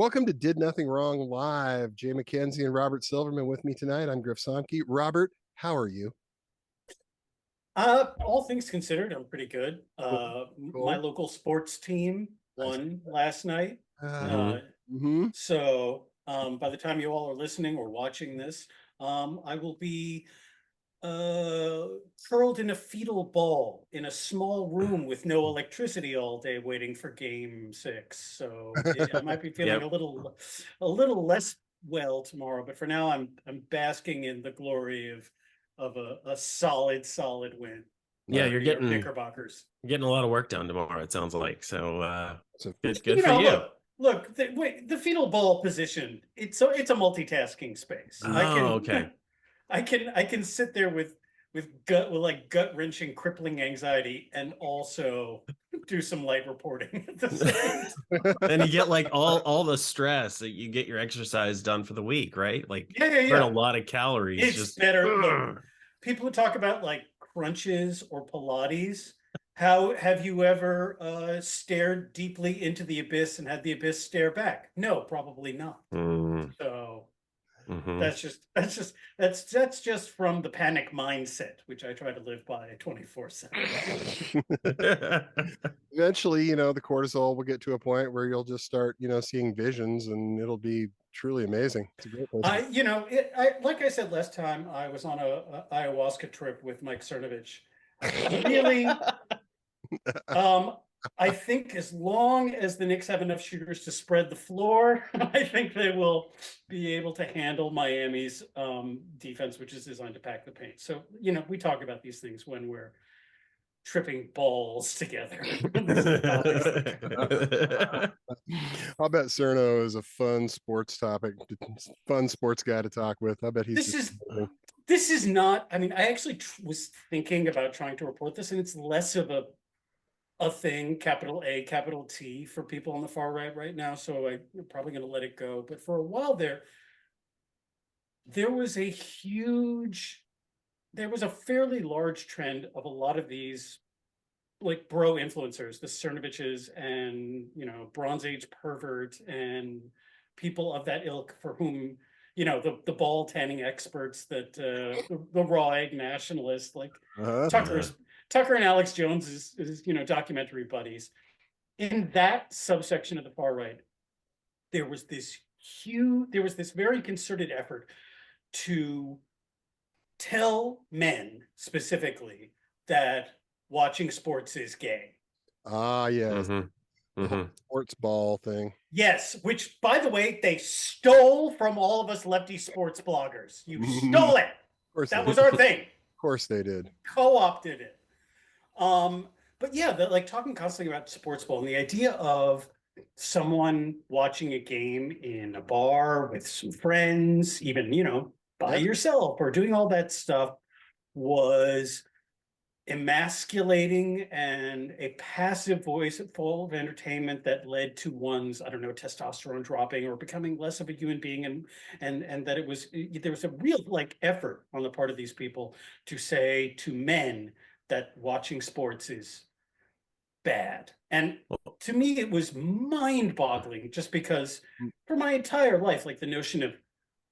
Welcome to Did Nothing Wrong Live. Jay McKenzie and Robert Silverman with me tonight. I'm Griff Sombke. Robert, how are you? All things considered, I'm pretty good. My Cool. local sports team Nice. won last night. Uh, Uh, hmm so by the time you all are listening or watching this, I will be uh, curled in a fetal ball in a small room with no electricity all day, waiting for Game 6. So I might be feeling Yep. a little less well tomorrow. But for now, I'm basking in the glory of a solid win. Yeah, Over you're New York getting Knickerbockers. getting a lot of work done tomorrow, it sounds like. So so, good for you. Look, the fetal ball position. It's a multitasking space. Oh, okay. I can sit there with like gut wrenching, crippling anxiety, and also do some light reporting at the same time. And you get like all the stress that you get your exercise done for the week, right? Like burn a Yeah. lot of calories. It's Just better. Look, people who talk about like crunches or Pilates. How have you ever stared deeply into the abyss and had the abyss stare back? No, probably not. Mm, So mhm. that's just from the panic mindset, which I try to live by 24/7. eventually, the cortisol will get to a point where you'll just start, seeing visions and it'll be truly amazing. It's a great place. Like I said last time, I was on a ayahuasca trip with Mike Cernovich. Really, I think as long as the Knicks have enough shooters to spread the floor, I think they will be able to handle Miami's defense, which is designed to pack the paint. So, we talk about these things when we're tripping balls together. I'll bet Cerno is a fun sports topic, fun sports guy to talk with. I bet he's This just is amazing. this is not. I mean, I actually was thinking about trying to report this, and it's less of a thing, capital A, capital T, for people on the far right now. So I'm probably going to let it go. But for a while there was a fairly large trend of a lot of these like bro influencers, the Cernoviches and Bronze Age pervert and people of that ilk for whom the ball tanning experts that the raw egg nationalists like Uh-huh. Tucker and Alex Jones is documentary buddies. In that subsection of the far right, there was this very concerted effort to tell men specifically that watching sports is gay. Yes. Mhm. The whole Mhm. sports ball thing. Yes, which by the way, they stole from all of us lefty sports bloggers. You stole it. Of course That they was did. our thing. Of course they did. Co-opted it. But yeah, like talking constantly about sports ball and the idea of someone watching a game in a bar with some friends, even, by Yeah. yourself or doing all that stuff was emasculating and a passive voice full of entertainment that led to one's, I don't know, testosterone dropping or becoming less of a human being. And that there was a real like effort on the part of these people to say to men that watching sports is bad. And to me, it was mind boggling just because for my entire life, like the notion of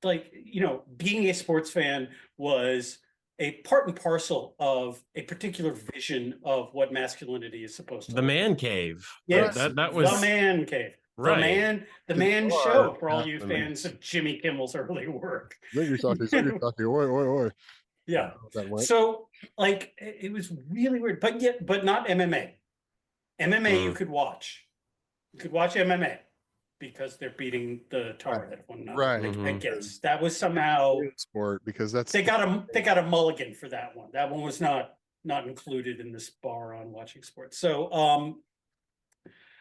like, being a sports fan was a part and parcel of a particular vision of what masculinity is supposed to The look man like. cave. Yes, That the was man cave. right. The man Or, show for all you I mean, fans of Jimmy Kimmel's early work. Zinger oi, oi, oi. Yeah. That went. So like it was really weird, but not MMA. MMA you Mm. could watch. You could watch MMA because they're beating the tar out of one another. Right. I Mhm. guess that was somehow Sport, because that's they got a mulligan for that one. That one was not included in this bar on watching sports. So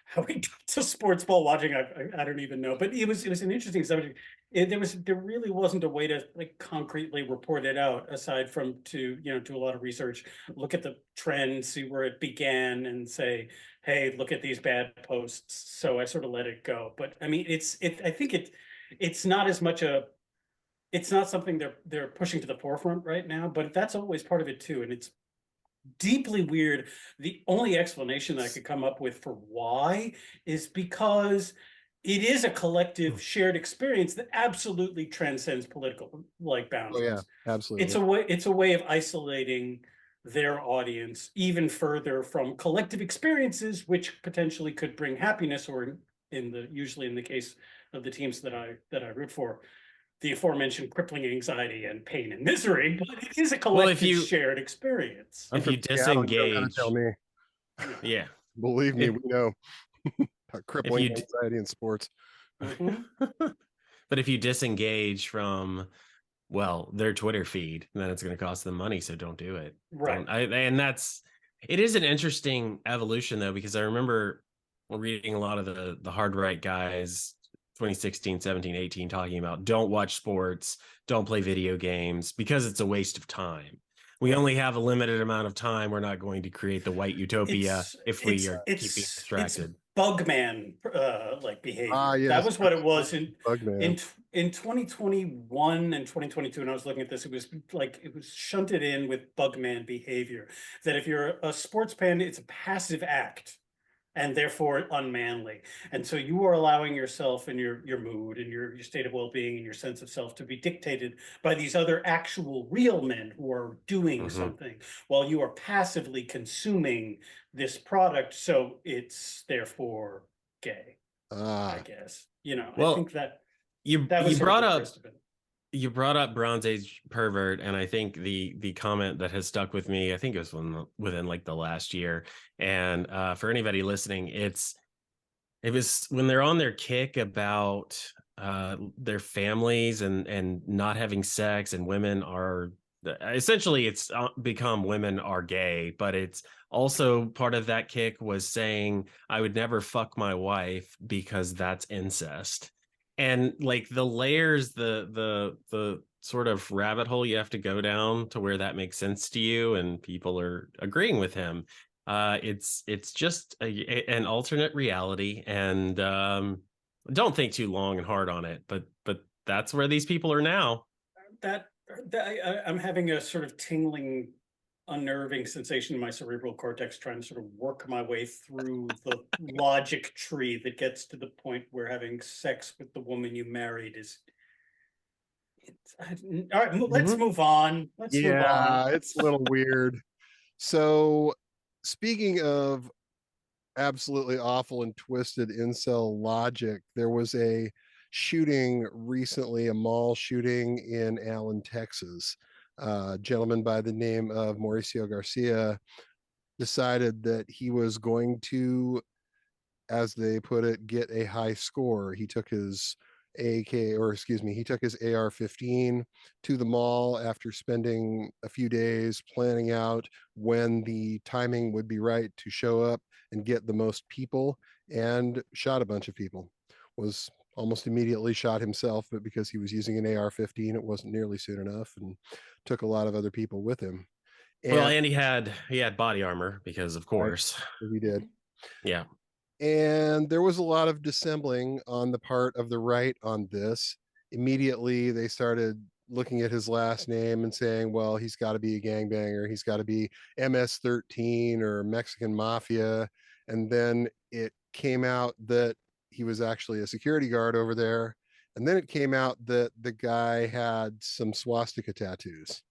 how we got to sports ball watching, I don't even know. But it was an interesting subject. There really wasn't a way to like concretely report it out aside from to do a lot of research, look at the trend, see where it began, and say, hey, look at these bad posts. So I sort of let it go. But I mean, I think it's not as much it's not something they're pushing to the forefront right now, but that's always part of it too. And it's deeply weird. The only explanation that I could come up with for why is because it is a collective shared experience that absolutely transcends political like Oh yeah, boundaries. absolutely. It's a way of isolating their audience even further from collective experiences, which potentially could bring happiness, or usually in the case of the teams that I root for, the aforementioned crippling anxiety and pain and misery. But it is a Well, collective shared experience. I'm if from you Seattle. You don't gotta tell disengage, me. yeah, Believe me, if we know. if Crippling you anxiety in sports. Mhm. but if you disengage from, well, their Twitter feed, then it's going to cost them money. So don't do it. Right. Don't. And it is an interesting evolution though, because I remember reading a lot of the hard right guys, 2016, 17, 18, talking about don't watch sports, don't play video games because it's a waste of time. We Right. only have a limited amount of time. We're not going to create the white utopia if we are keeping It's distracted. Bugman like Ah, behavior. That yes, was what it was Bugman. in 2021 and 2022. When I was looking at this, it was shunted in with Bugman behavior. That if you're a sports fan, it's a passive act and therefore unmanly. And so you are allowing yourself and your mood and your state of well-being and your sense of self to be dictated by these other actual real men who are doing Mhm. something while you are passively consuming this product. So it's therefore gay, I Ah, guess. You know, I think Well, that was you sort of brought the up crest of it. you brought up Bronze Age pervert, and I think the comment that has stuck with me, I think it was within like the last year. And for anybody listening, it was when they're on their kick about their families and not having sex, and women are essentially it's become women are gay, but it's also part of that kick was saying I would never fuck my wife because that's incest. And like the layers, the sort of rabbit hole you have to go down to where that makes sense to you and people are agreeing with him. It's just an alternate reality, and don't think too long and hard on it. But that's where these people are now. That, I'm having a sort of tingling, unnerving sensation in my cerebral cortex, trying to sort of work my way through the logic tree that gets to the point where having sex with the woman you married is. All right, let's Mhm. move on. Let's move on. yeah, it's a little weird. So, speaking of absolutely awful and twisted incel logic, there was a shooting recently, a mall shooting in Allen, Texas. A gentleman by the name of Mauricio Garcia decided that he was going to, as they put it, get a high score. He took his he took his AR-15 to the mall after spending a few days planning out when the timing would be right to show up and get the most people, and shot a bunch of people. Was almost immediately shot himself, but because he was using an AR-15, it wasn't nearly soon enough, and took a lot of other people with him. Well, And and he had body armor because of right, course. he did. Yeah. And there was a lot of dissembling on the part of the right on this. Immediately, they started looking at his last name and saying, well, he's got to be a gangbanger. He's got to be MS-13 or Mexican Mafia. And then it came out that he was actually a security guard over there. And then it came out that the guy had some swastika tattoos,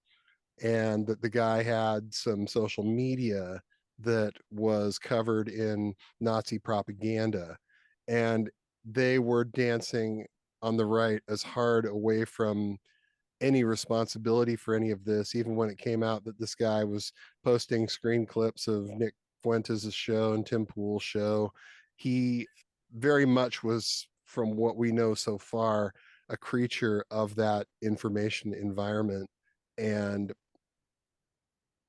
and that the guy had some social media that was covered in Nazi propaganda. And they were dancing on the right as hard away from any responsibility for any of this, even when it came out that this guy was posting screen clips of Nick Fuentes' show and Tim Pool's show. He very much was, from what we know so far, a creature of that information environment. And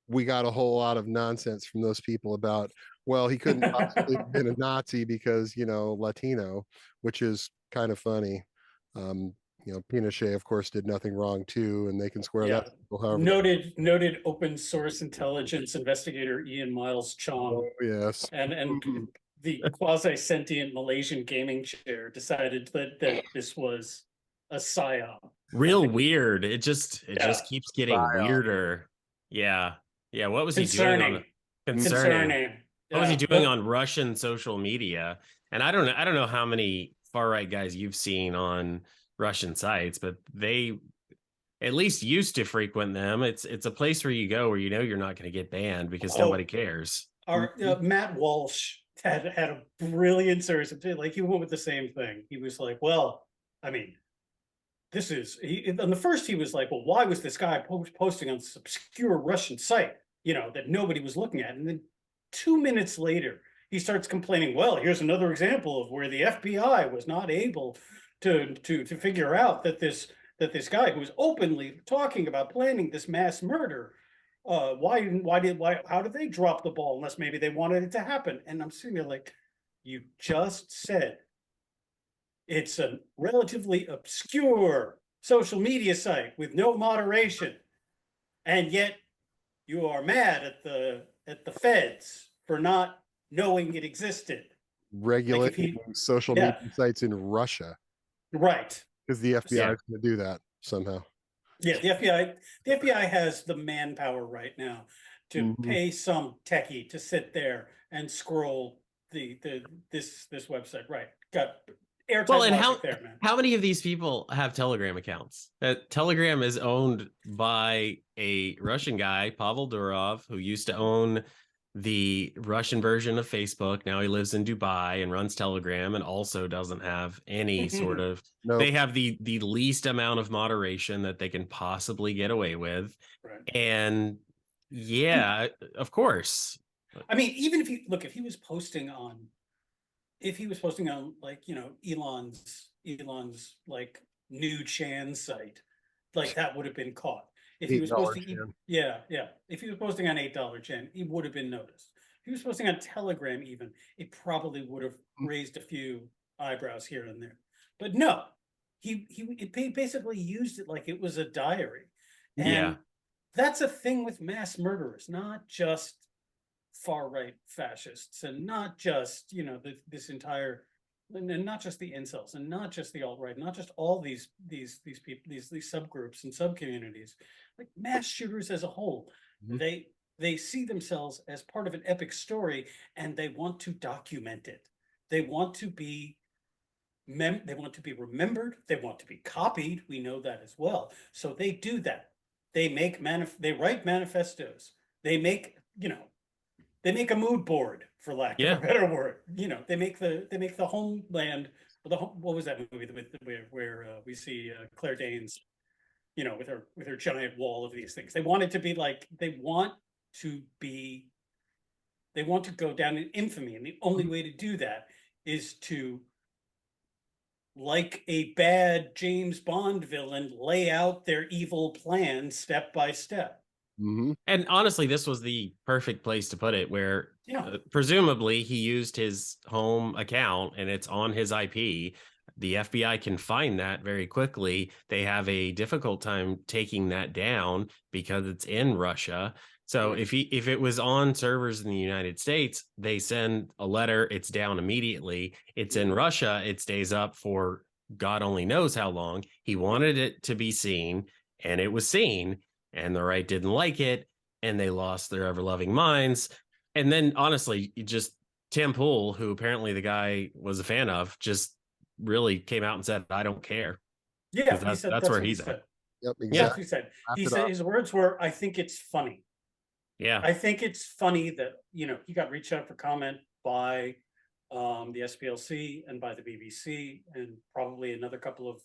we got a whole lot of nonsense from those people about, well, he couldn't possibly have been a Nazi because, Latino, which is kind of funny. Um, Pinochet, of course, did nothing wrong too, and they can square that Yeah. circle however they. Noted open source intelligence investigator Ian Miles Oh, Chong yes. and the quasi-sentient Malaysian gaming chair decided that this was a psyop. Real weird. It just Yeah, keeps getting weirder. Yeah. Yeah. What was he doing on concerning, concerning? concerning. What was he Yeah, doing on Russian social media? And I don't know how many far right guys you've seen on Russian sites, but they at least used to frequent them. It's a place where you go where you know you're not going to get banned because nobody cares. Our Matt Walsh had a brilliant series of, like, he went with the same thing. He was like, well, I mean, this is, on the first he was like, well, why was this guy posting on this obscure Russian site, you know, that nobody was looking at? And then 2 minutes later, he starts complaining, well, here's another example of where the FBI was not able to figure out that this guy who was openly talking about planning this mass murder, how did they drop the ball unless maybe they wanted it to happen? And I'm sitting there like, you just said it's a relatively obscure social media site with no moderation, and yet you are mad at the feds for not knowing it existed. Regulating social media sites in Russia, right? Because the FBI is going to do that somehow. Yeah, the FBI has the manpower right now to pay some techie to sit there and scroll this website. Right. Got airtight logic there, man. How many of these people have Telegram accounts? Telegram is owned by a Russian guy, Pavel Durov, who used to own the Russian version of Facebook. Now he lives in Dubai and runs Telegram, and also doesn't have any sort of they have the least amount of moderation that they can possibly get away with. Right. And yeah, of course. I mean, even if he was posting on like, you know, Elon's like new Chan site, like that would have been caught. If he was posting, if he was posting on $8 Chan, he would have been noticed. If he was posting on Telegram, even, it probably would have raised a few eyebrows here and there. But no, he basically used it like it was a diary. And that's a thing with mass murderers, not just far right fascists, and not just, you know, this entire, and not just the incels, and not just the alt-right, not just all these people, these subgroups and subcommunities, like mass shooters as a whole. They see themselves as part of an epic story, and they want to document it. They want to be remembered. They want to be copied. We know that as well. So they do that. They write manifestos. They make, you know, they make a mood board, for lack of a better word. You know, they make the homeland. What was that movie where we see Claire Danes, you know, with her giant wall of these things? They want it to be like, they want to go down in infamy, and the only way to do that is to, like a bad James Bond villain, lay out their evil plan step by step. And honestly, this was the perfect place to put it, where presumably he used his home account and it's on his IP. The FBI can find that very quickly. They have a difficult time taking that down because it's in Russia. So if it was on servers in the United States, they send a letter, it's down immediately. It's in Russia, it stays up for God only knows how long. He wanted it to be seen, and it was seen. And the right didn't like it, and they lost their ever-loving minds. And then, honestly, just Tim Pool, who apparently the guy was a fan of, just really came out and said, I don't care. Yeah, that's where he's at. Yep, exactly. Yeah, he said. He said his words were, I think it's funny. Yeah. I think it's funny that, you know, he got reached out for comment by the SPLC and by the BBC, and probably another couple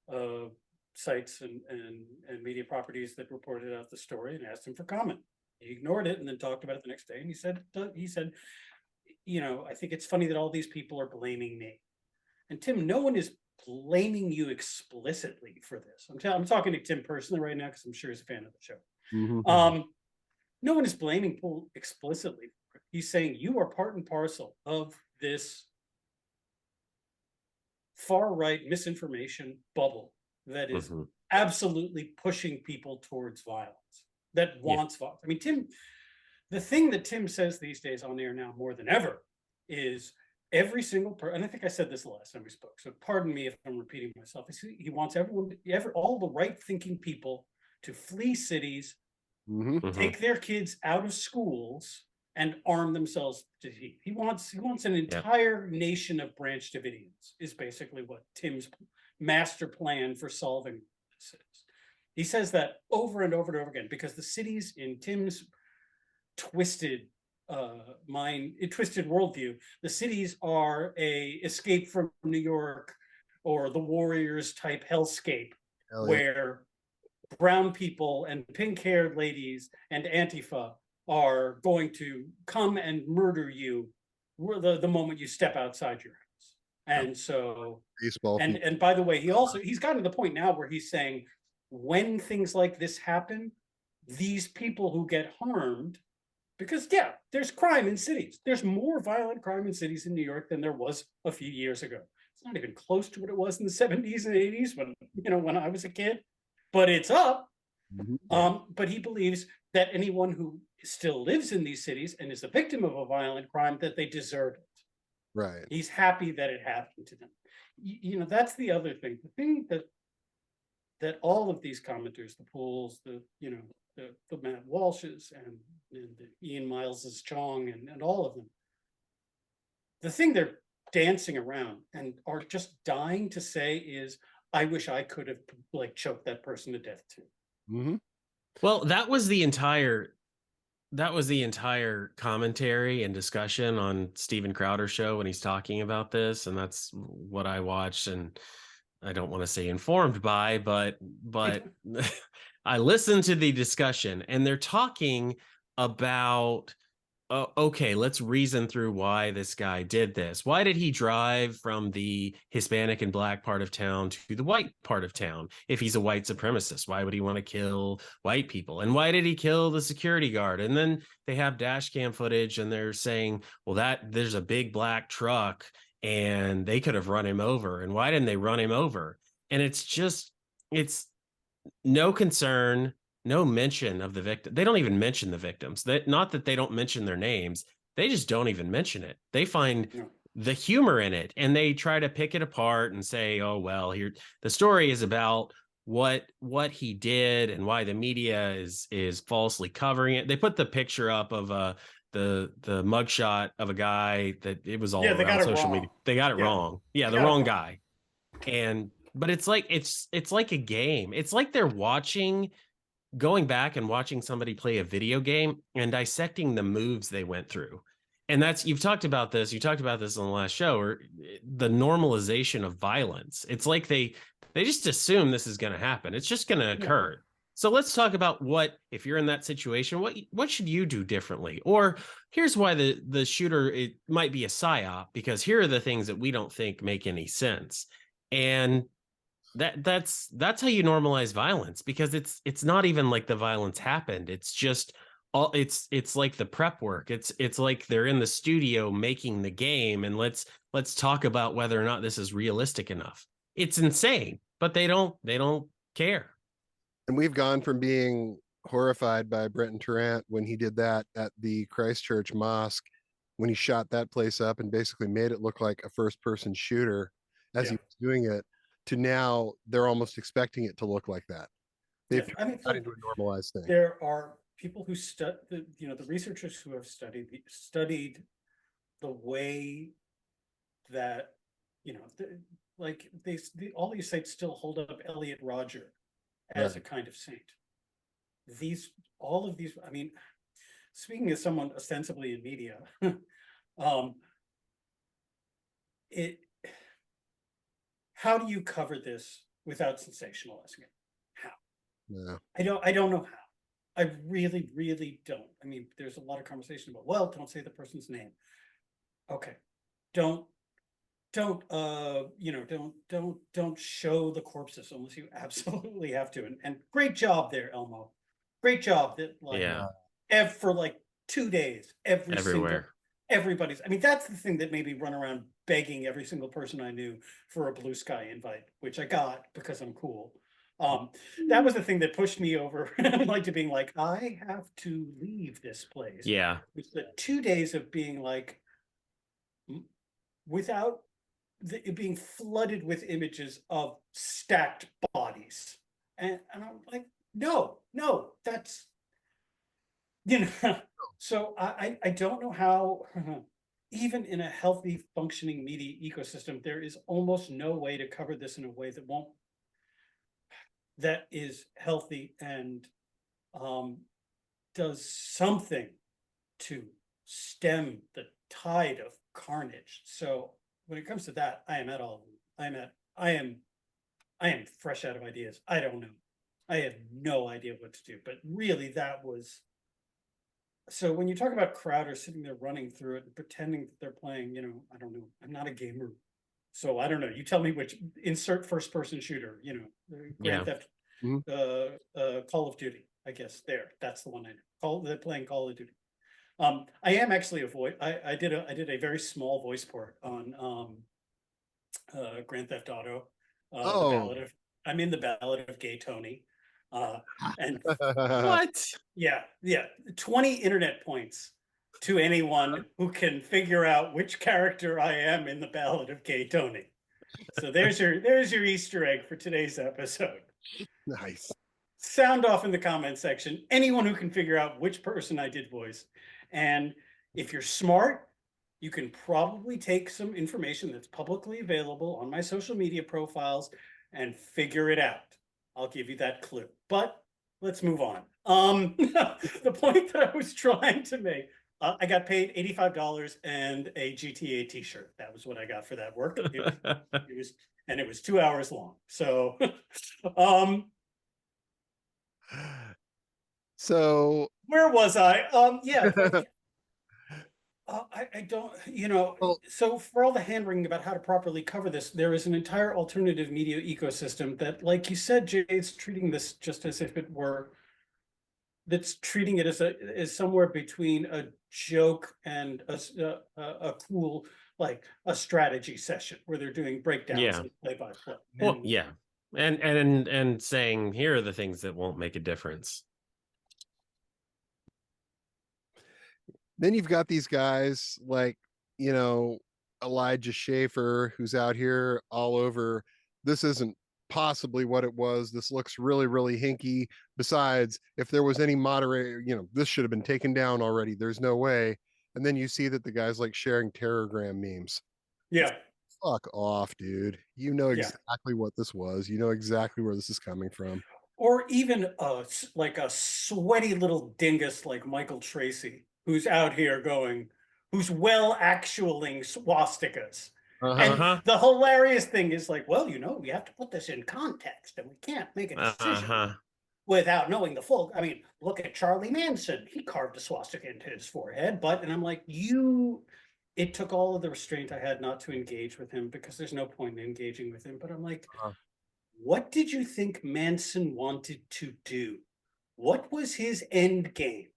of sites and media properties that reported out the story, and asked him for comment. He ignored it and then talked about it the next day. And he said, you know, I think it's funny that all these people are blaming me. And Tim, no one is blaming you explicitly for this. I'm talking to Tim personally right now, because I'm sure he's a fan of the show. No one is blaming Pool explicitly. He's saying you are part and parcel of this far right misinformation bubble that is absolutely pushing people towards violence, that wants violence. I mean, Tim, the thing that Tim says these days on air now more than ever is every single person, and I think I said this the last time we spoke, so pardon me if I'm repeating myself. He wants all the right-thinking people to flee cities, take their kids out of schools, and arm themselves to teeth. He wants an entire nation of Branch Davidians, is basically what Tim's master plan for solving this is. He says that over and over and over again, because the cities in Tim's twisted twisted worldview, the cities are a Escape from New York or the Warriors type hellscape, where brown people and pink-haired ladies and Antifa are going to come and murder you the moment you step outside your house. And so, and by the way, he's gotten to the point now where he's saying, when things like this happen, these people who get harmed, because there's crime in cities. There's more violent crime in cities in New York than there was a few years ago. It's not even close to what it was in the 70s and 80s when I was a kid, but it's up. But he believes that anyone who still lives in these cities and is a victim of a violent crime, that they deserve it. Right. He's happy that it happened to them. That's the other thing. The thing that all of these commenters, the Pools, the Matt Walshes and the Ian Miles's Chong and all of them, the thing they're dancing around and are just dying to say is, I wish I could have choked that person to death too. Well, that was the entire commentary and discussion on Steven Crowder's show when he's talking about this, and that's what I watched. And I don't want to say informed by, but I listened to the discussion, and they're talking about, okay, let's reason through why this guy did this. Why did he drive from the Hispanic and Black part of town to the white part of town? If he's a white supremacist, why would he want to kill white people? And why did he kill the security guard? And then they have dash cam footage, and they're saying, well, there's a big black truck and they could have run him over. And why didn't they run him over? And it's no concern, no mention of the victim. They don't even mention the victims. Not that they don't mention their names. They just don't even mention it. They find the humor in it, and they try to pick it apart and say, oh, well, here, the story is about what he did and why the media is falsely covering it. They put the picture up of the mugshot of a guy that it was all around social media. They got it wrong. Yeah, the wrong guy. But it's like a game. It's like they're going back and watching somebody play a video game and dissecting the moves they went through. And you've talked about this. You talked about this on the last show, or the normalization of violence. It's like they just assume this is going to happen. It's just going to occur. So let's talk about if you're in that situation, what should you do differently? Or here's why the shooter, it might be a psyop, because here are the things that we don't think make any sense. And that's how you normalize violence, because it's not even like the violence happened. It's just it's like the prep work. It's like they're in the studio making the game, and let's talk about whether or not this is realistic enough. It's insane, but they don't care. And we've gone from being horrified by Brenton Tarrant when he did that at the Christchurch Mosque, when he shot that place up and basically made it look like a first-person shooter as he was doing it, to now they're almost expecting it to look like that. They've got into a normalized thing. There are people who the researchers who have studied the way that all these sites still hold up Elliot Rodger as a kind of saint. All of these, I mean, speaking as someone ostensibly in media, how do you cover this without sensationalizing it? How? Yeah. I don't know how. I really, really don't. I mean, there's a lot of conversation about, well, don't say the person's name. Okay. Don't show the corpses unless you absolutely have to. And great job there, Elmo. Great job that for 2 days, everybody's. I mean, that's the thing that made me run around begging every single person I knew for a Blue Sky invite, which I got because I'm cool. That was the thing that pushed me over to being like, I have to leave this place. Yeah. It's the 2 days of being without it being flooded with images of stacked bodies. And I'm like, no, that's, So I don't know how, even in a healthy functioning media ecosystem, there is almost no way to cover this in a way that is healthy and um, does something to stem the tide of carnage. So when it comes to that, I am at all. I am fresh out of ideas. I don't know. I have no idea what to do. But really, that was. So when you talk about Crowder sitting there running through it and pretending that they're playing, I don't know. I'm not a gamer, so I don't know. You tell me which insert first person shooter. Grand Yeah. Theft, Mhm. Call of Duty. I guess that's the one I know. They're playing Call of Duty. I am actually a voice. I did a very small voice port on Grand Theft Auto, the Oh. Ballad of. I'm in the Ballad of Gay Tony, and What? yeah, 20 internet points to anyone who can figure out which character I am in the Ballad of Gay Tony. So there's your Easter egg for today's episode. Nice. Sound off in the comment section. Anyone who can figure out which person I did voice. And if you're smart, you can probably take some information that's publicly available on my social media profiles and figure it out. I'll give you that clue. But let's move on. The point that I was trying to make, I got paid $85 and a GTA t-shirt. That was what I got for that work. It was 2 hours long. So So where was I? Yeah. I don't, well, so for all the hand wringing about how to properly cover this, there is an entire alternative media ecosystem that, like you said, Jay, is treating this just as if it were, that's treating it as somewhere between a joke and a cool, like a strategy session where they're doing breakdowns Yeah. and play by play. Well, yeah. And saying here are the things that won't make a difference. then you've got these guys like, Elijah Schaefer, who's out here all over. This isn't possibly what it was. This looks really, really hinky. Besides, if there was any moderator, this should have been taken down already. There's no way. And then you see that the guy's like sharing Terrorgram memes. Yeah. Fuck off, dude. You know Yeah. exactly what this was. You know exactly where this is coming from. Or even like a sweaty little dingus like Michael Tracy, who's out here who's well actualing swastikas. And Uh-huh. the hilarious thing is like, well, we have to put this in context and we can't make a decision Uh-huh. without knowing the full. I mean, look at Charlie Manson. He carved a swastika into his forehead, and I'm like, it took all of the restraint I had not to engage with him because there's no point in engaging with him. But I'm like, Uh, what did you think Manson wanted to do? What was his end game?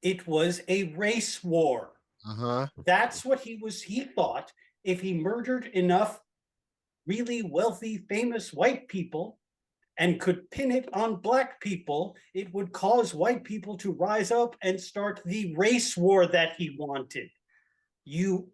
It was a race war. uh-huh. That's what he thought if he murdered enough really wealthy, famous white people and could pin it on black people, it would cause white people to rise up and start the race war that he wanted. You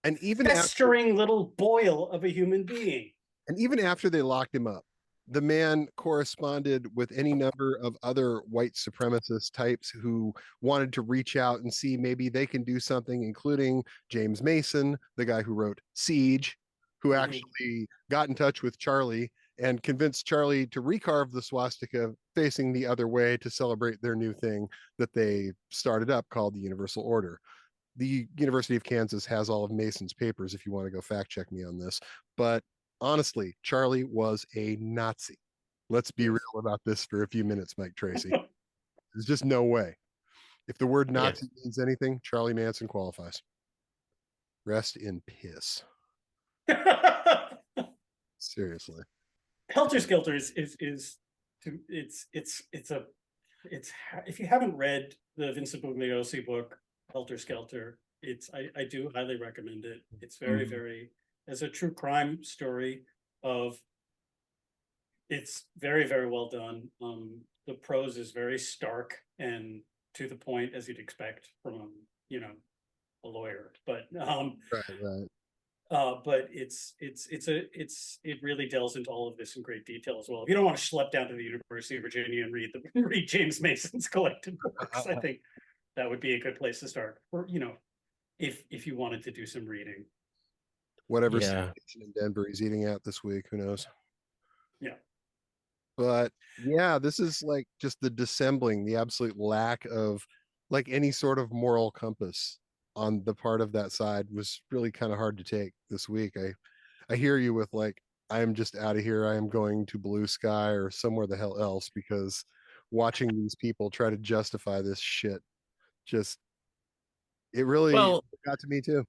And even festering little boil of a human being. And even after they locked him up, the man corresponded with any number of other white supremacist types who wanted to reach out and see maybe they can do something, including James Mason, the guy who wrote Siege, who actually got in touch with Charlie and convinced Charlie to recarve the swastika facing the other way to celebrate their new thing that they started up called the Universal Order. The University of Kansas has all of Mason's papers if you want to go fact check me on this. But honestly, Charlie was a Nazi. Let's be real about this for a few minutes, Mike Tracy. There's just no way. If the word Nazi means anything, Charlie Manson qualifies. Rest in piss. Seriously. Helter Skelter is if you haven't read the Vincent Bugliosi book Helter Skelter, I do highly recommend it. It's very very, as a true crime story it's very very well done. The prose is very stark and to the point, as you'd expect from a lawyer, but Right. but it really delves into all of this in great detail as well. If you don't want to schlep down to the University of Virginia and read James Mason's collected books, I think that would be a good place to start. Or, if you wanted to do some reading. Whatever Yeah. station in Denver he's eating at this week, who knows? Yeah. But yeah, this is like just the dissembling, the absolute lack of like any sort of moral compass on the part of that side was really kind of hard to take this week. I hear you with like, I am just out of here. I am going to Blue Sky or somewhere the hell else, because watching these people try to justify this shit just, it really Well, got to me too.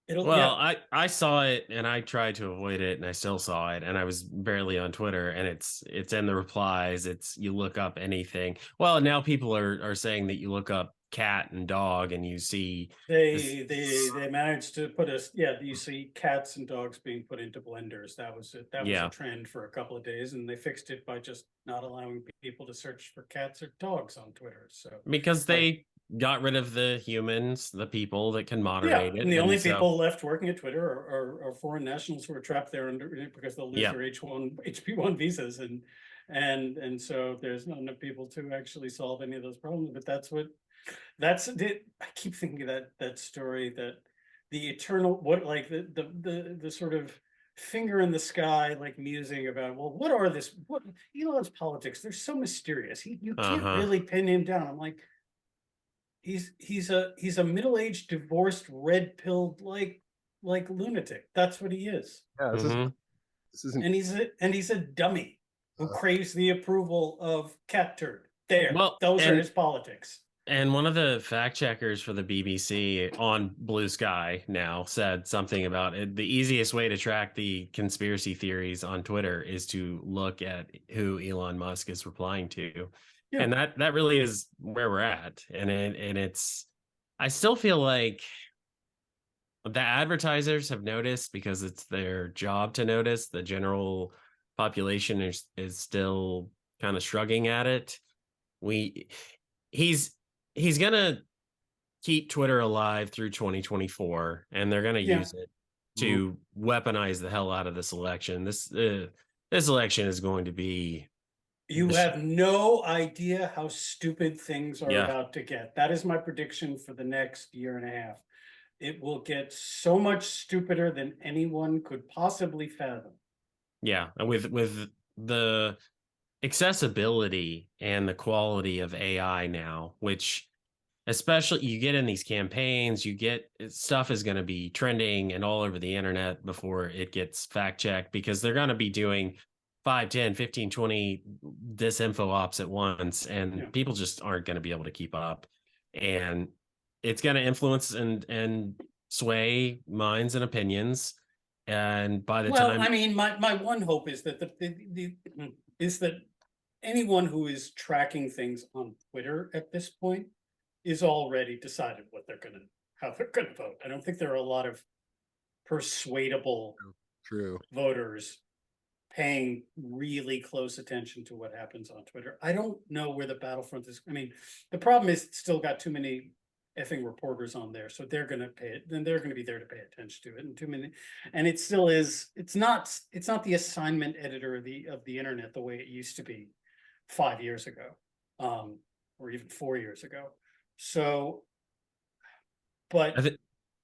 Well, I saw it and I tried to avoid it and I still saw it and I was barely on Twitter and it's in the replies. It's you look up anything. Well, now people are saying that you look up cat and dog and you see They managed to put you see cats and dogs being put into blenders. That was it. That was a trend for a couple of days, and they fixed it by just not allowing people to search for cats or dogs on Twitter. So because they got rid of the humans, the people that can moderate it. And the only people left working at Twitter are foreign nationals who are trapped there because they'll lose their HP1 visas, and so there's not enough people to actually solve any of those problems. But that's it. I keep thinking of that story, that the eternal, like the sort of finger in the sky, like musing about, well, what Elon's politics? They're so mysterious. You can't really pin him down. I'm like, he's a middle-aged, divorced, red-pilled like lunatic. That's what he is. Yeah, this isn't, and he's a dummy who craves the approval of cat turd. Well, those are his politics. And one of the fact checkers for the BBC on Blue Sky now said something about it. The easiest way to track the conspiracy theories on Twitter is to look at who Elon Musk is replying to. Yeah. And that really is where we're at. And it's, I still feel like the advertisers have noticed because it's their job to notice. The general population is still kind of shrugging at it. He's gonna keep Twitter alive through 2024, and they're gonna use it to weaponize the hell out of this election. This election is going to be. You have no idea how stupid things are about to get. That is my prediction for the next year and a half. It will get so much stupider than anyone could possibly fathom. Yeah, and with the accessibility and the quality of AI now, which especially you get in these campaigns, you get stuff is going to be trending and all over the internet before it gets fact checked, because they're going to be doing 5, 10, 15, 20 disinfo ops at once, and people just aren't going to be able to keep up, and it's going to influence and sway minds and opinions. And by the time, I mean, my one hope is that that anyone who is tracking things on Twitter at this point is already decided how they're gonna vote. I don't think there are a lot of persuadable voters paying really close attention to what happens on Twitter. I don't know where the battlefront is. I mean, the problem is it's still got too many effing reporters on there, so they're going to pay it. Then they're going to be there to pay attention to it, and too many. And it still is. It's not the assignment editor of the internet the way it used to be 5 years ago, or even 4 years ago. So, but I think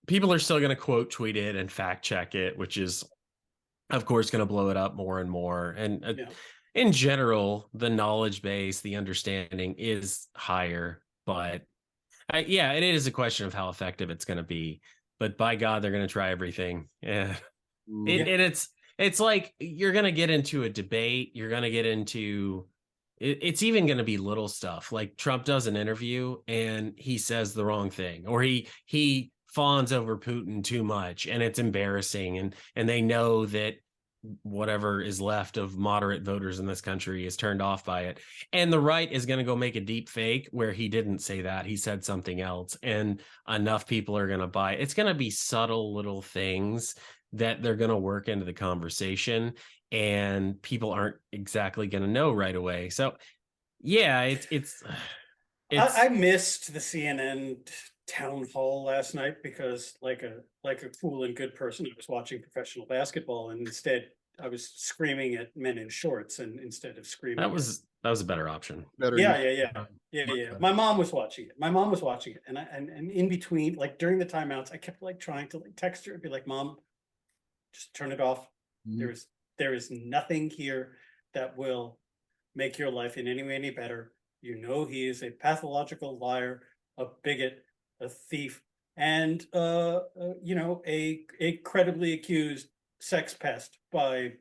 people are still going to quote tweet it and fact check it, which is, of course, going to blow it up more and more. And in general, the knowledge base, the understanding is higher, but it is a question of how effective it's going to be. But by God, they're going to try everything. Yeah. And it's like you're going to get into a debate. You're going to get into it's even going to be little stuff, like Trump does an interview and he says the wrong thing, or he fawns over Putin too much, and it's embarrassing. And they know that whatever is left of moderate voters in this country is turned off by it. And the right is going to go make a deep fake where he didn't say that. He said something else, and enough people are going to buy it. It's going to be subtle little things that they're going to work into the conversation, and people aren't exactly going to know right away. So yeah, it's I missed the CNN town hall last night because like a cool and good person, I was watching professional basketball, and instead screaming at men in shorts and instead of screaming. That was a better option. Better Yeah. My mom was watching it. And in between, like during the timeouts, I kept like trying to like text her and be like, "Mom, just turn it off. Mhm. There is nothing here that will make your life in any way any better. You know he is a pathological liar, a bigot, a thief, and you know, a credibly accused sex pest by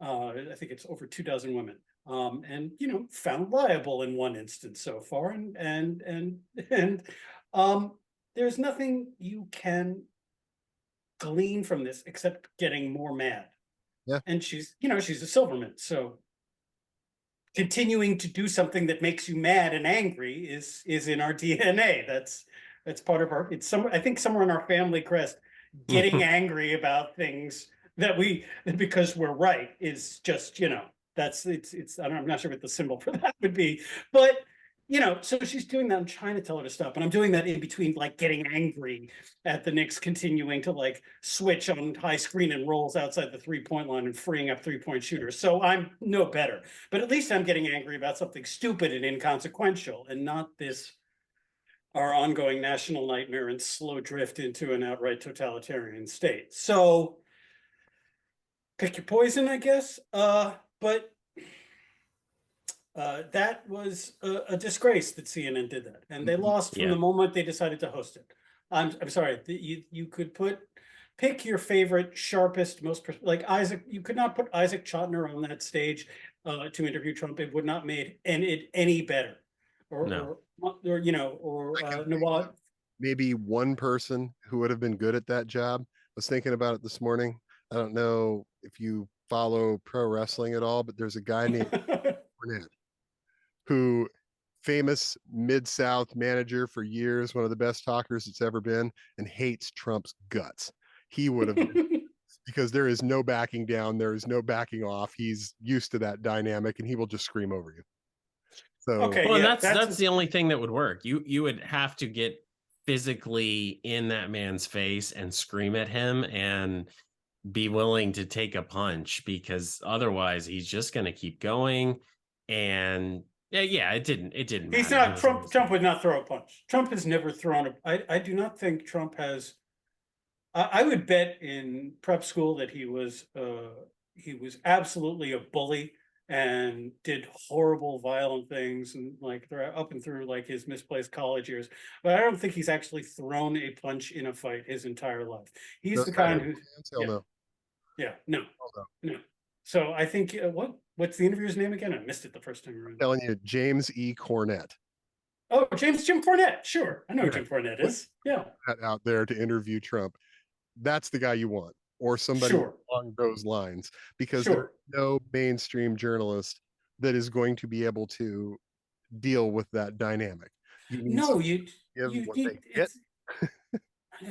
I think it's over 2 dozen women. And you know, found liable in one instance so far, and there's nothing you can glean from this except getting more mad. Yeah. And she's, you know, she's a Silverman, so continuing to do something that makes you mad and angry is in our DNA. That's part of our. It's some. I think somewhere in our family crest, getting angry about things because we're right is just, you know, that's it's. I'm not sure what the symbol for that would be, but you know, so she's doing that. I'm trying to tell her to stop, and I'm doing that in between, like getting angry at the Knicks continuing to like switch on high screen and rolls outside the 3-point line and freeing up 3-point shooters. So I'm no better, but at least I'm getting angry about something stupid and inconsequential, and not this our ongoing national nightmare and slow drift into an outright totalitarian state. So pick your poison, I guess. But that was a disgrace that CNN did that, and they lost from the moment they decided to host it. I'm sorry. You could pick your favorite, sharpest, most like Isaac. You could not put Isaac Chotiner on that stage to interview Trump. It would not made it any better. Or you know, or Nawad. Maybe one person who would have been good at that job. I was thinking about it this morning. I don't know if you follow pro wrestling at all, but there's a guy named Cornette, who famous Mid-South manager for years, one of the best talkers it's ever been, and hates Trump's guts. He would have because there is no backing down, there is no backing off. He's used to that dynamic, and he will just scream over you. So okay, well, and that's the only thing that would work. You would have to get physically in that man's face and scream at him and be willing to take a punch, because otherwise he's just going to keep going. And it didn't He's matter. not Trump would not throw a punch. Trump has never thrown I do not think Trump has. I would bet in prep school that he was absolutely a bully and did horrible, violent things, and like up and through like his misplaced college years. But I don't think he's actually thrown a punch in a fight his entire life. He's the kind who. No. So I think what's the interviewer's name again? I missed it the first time around. I'm telling you, James E. Cornette. Oh, Jim Cornette. Sure, I know who Jim Cornette is. Yeah, out there to interview Trump. That's the guy you want, or somebody along those lines, because there's no mainstream journalist that is going to be able to deal with that dynamic.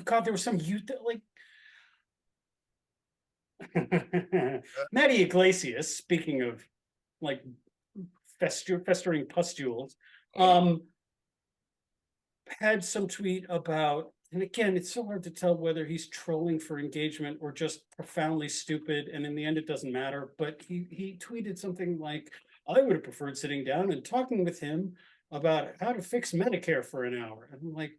God, there was some youth that like Maddie Iglesias, speaking of like festering pustules, had some tweet about, and again, it's so hard to tell whether he's trolling for engagement or just profoundly stupid, and in the end it doesn't matter, but he tweeted something like, I would have preferred sitting down and talking with him about how to fix Medicare for an hour. And I'm like,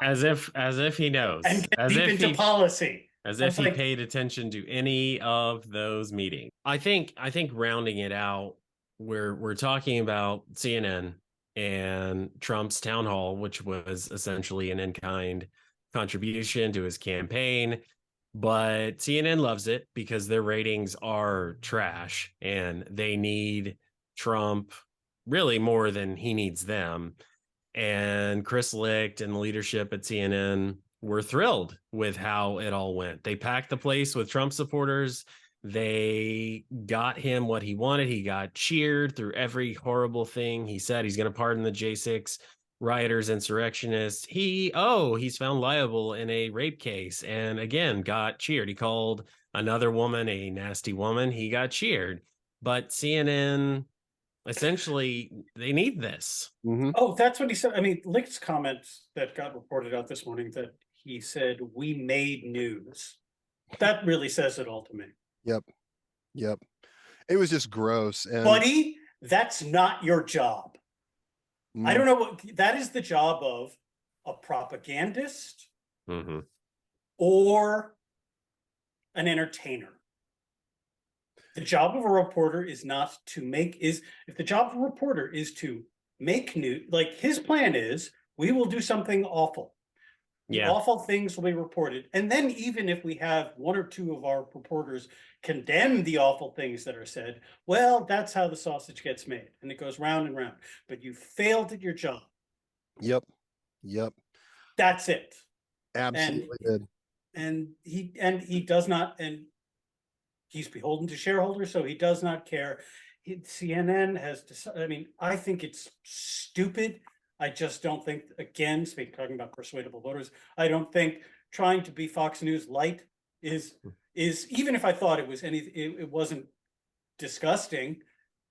as if he knows, and get deep into policy, as if he paid attention to any of those meetings. I think rounding it out, we're talking about CNN and Trump's town hall, which was essentially an in-kind contribution to his campaign. But CNN loves it because their ratings are trash and they need Trump really more than he needs them. And Chris Licht and the leadership at CNN were thrilled with how it all went. They packed the place with Trump supporters. They got him what he wanted. He got cheered through every horrible thing he said. He's going to pardon the J6 rioters, insurrectionists. He's found liable in a rape case, and again got cheered. He called another woman a nasty woman. He got cheered. But CNN, essentially, they need this. Mm-hmm. Oh, that's what he said. I mean, Licht's comments that got reported out this morning, that he said, we made news. That really says it all to me. Yep. Yep. It was just gross. And Buddy, that's not your job. I don't know what that is the job of a propagandist or an entertainer. The job of a reporter is not to make if the job of a reporter is to make news, like his plan is, we will do something awful. The awful things will be reported. And then even if we have one or two of our reporters condemn the awful things that are said, well, that's how the sausage gets made. And it goes round and round. But you failed at your job. Yep. Yep. That's it. Absolutely did. And he does not, and he's beholden to shareholders, so he does not care. CNN has decided, I mean, I think it's stupid. I just don't think, again, talking about persuadable voters, I don't think trying to be Fox News light is even if I thought it was it wasn't disgusting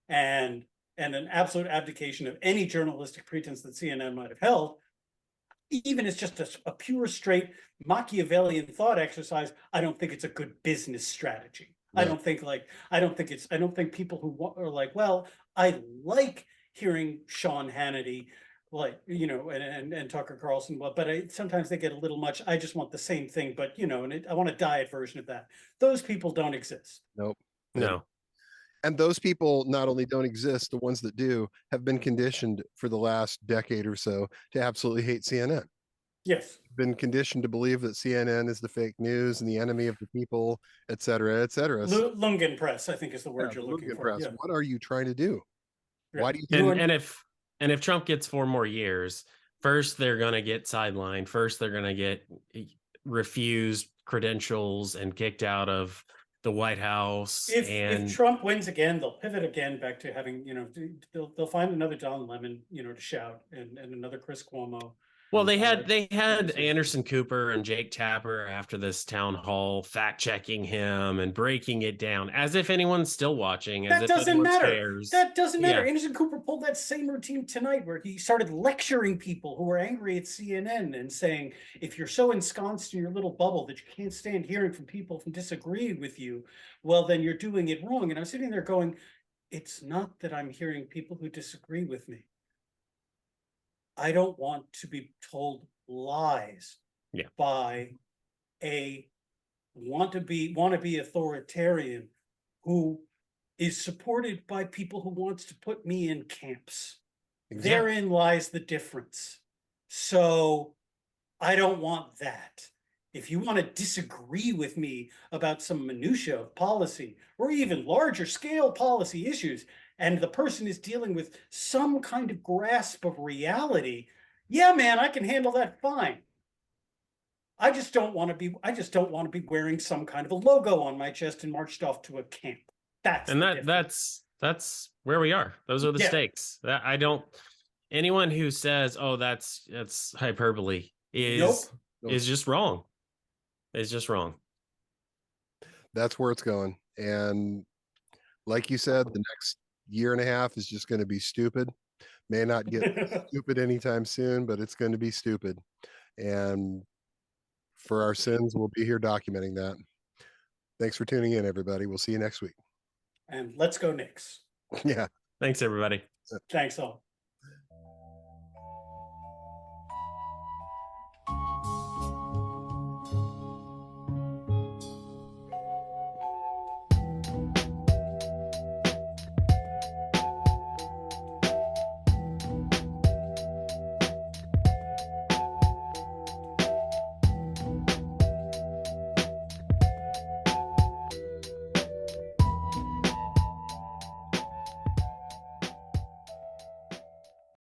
and an absolute abdication of any journalistic pretense that CNN might have held, even as just a pure straight Machiavellian thought exercise, I don't think it's a good business strategy. No. I don't think people who are like, well, I like hearing Sean Hannity, like, you know, and Tucker Carlson, but sometimes they get a little much. I just want the same thing, but you know, and I want a diet version of that. Those people don't exist. Nope. No. And those people not only don't exist, the ones that do have been conditioned for the last decade or so to absolutely hate CNN. Yes. Been conditioned to believe that CNN is the fake news and the enemy of the people, et cetera, et cetera. Lungen press, I think, is the word you're looking for. Yeah. What are you trying to do? Right. Why do you and if Trump gets 4 more years, first they're going to get sidelined. First they're going to get refused credentials and kicked out of the White House. If Trump wins again, they'll pivot again back to having, you know, they'll find another Don Lemon, you know, to shout, and another Chris Cuomo. Well, they had Anderson Cooper and Jake Tapper after this town hall fact checking him and breaking it down as if anyone's still watching. That doesn't matter. That doesn't matter. Anderson Cooper pulled that same routine tonight where he started lecturing people who were angry at CNN and saying, if you're so ensconced in your little bubble that you can't stand hearing from people who disagree with you, well, then you're doing it wrong. And I'm sitting there going, it's not that I'm hearing people who disagree with me. I don't want to be told lies by a wannabe authoritarian who is supported by people who wants to put me in camps. Exactly. Therein lies the difference. So I don't want that. If you want to disagree with me about some minutia of policy or even larger scale policy issues, and the person is dealing with some kind of grasp of reality, yeah, man, I can handle that fine. I just don't want to be wearing some kind of a logo on my chest and marched off to a camp. That's where we are. Those are the stakes. Anyone who says, oh, that's hyperbole is just wrong. It's just wrong. That's where it's going. And like you said, the next year and a half is just going to be stupid. May not get stupid anytime soon, but it's going to be stupid. And for our sins, we'll be here documenting that. Thanks for tuning in, everybody. We'll see you next week. And let's go Knicks. Yeah. Thanks, everybody. Thanks all.